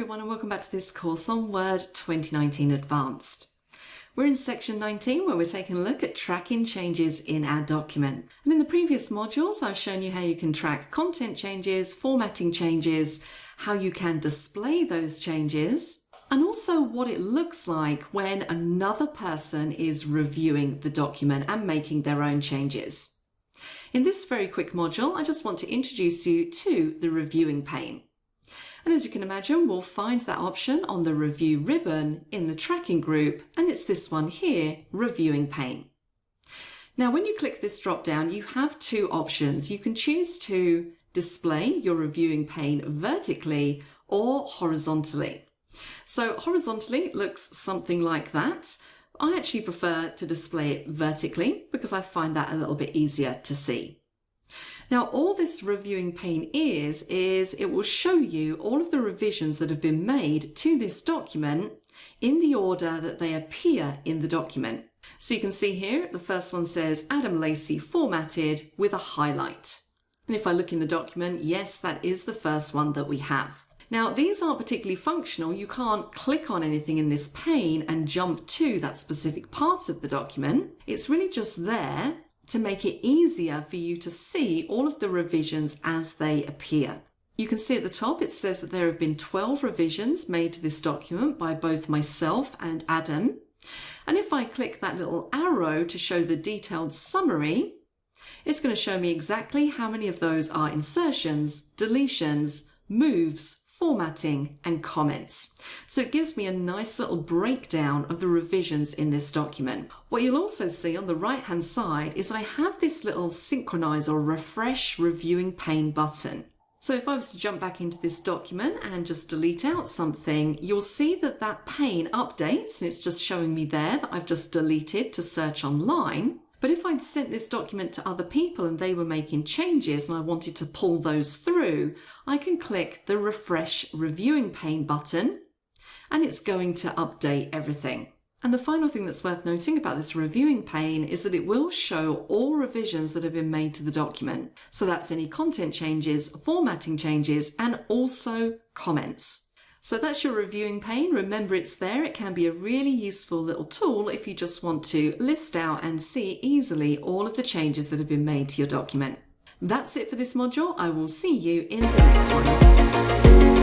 everyone and welcome back to this course on Word 2019 Advanced. We're in section 19 where we're taking a look at tracking changes in our document. And in the previous modules I've shown you how you can track content changes, formatting changes, how you can display those changes, and also what it looks like when another person is reviewing the document and making their own changes. In this very quick module I just want to introduce you to the reviewing pane. And as you can imagine, we'll find that option on the review ribbon in the tracking group, and it's this one here, Reviewing Pane. Now, when you click this drop down, you have two options. You can choose to display your reviewing pane vertically or horizontally. So horizontally looks something like that. I actually prefer to display it vertically because I find that a little bit easier to see. Now, all this reviewing pane is it will show you all of the revisions that have been made to this document in the order that they appear in the document. So you can see here, the first one says Adam Lacey formatted with a highlight. And if I look in the document, yes, that is the first one that we have. Now, these aren't particularly functional. You can't click on anything in this pane and jump to that specific part of the document. It's really just there to make it easier for you to see all of the revisions as they appear. You can see at the top it says that there have been 12 revisions made to this document by both myself and Adam. And if I click that little arrow to show the detailed summary, it's going to show me exactly how many of those are insertions, deletions, moves, formatting and comments. So it gives me a nice little breakdown of the revisions in this document. What you'll also see on the right hand side is I have this little Synchronize or refresh reviewing pane button. So if I was to jump back into this document and just delete out something, you'll see that that pane updates and it's just showing me there that I've just deleted to search online. But if I'd sent this document to other people and they were making changes and I wanted to pull those through, I can click the Refresh Reviewing Pane button and it's going to update everything. And the final thing that's worth noting about this reviewing pane is that it will show all revisions that have been made to the document. So that's any content changes, formatting changes, and also comments. So that's your reviewing pane. Remember, it's there. It can be a really useful little tool if you just want to list out and see easily all of the changes that have been made to your document. That's it for this module. I will see you in the next one.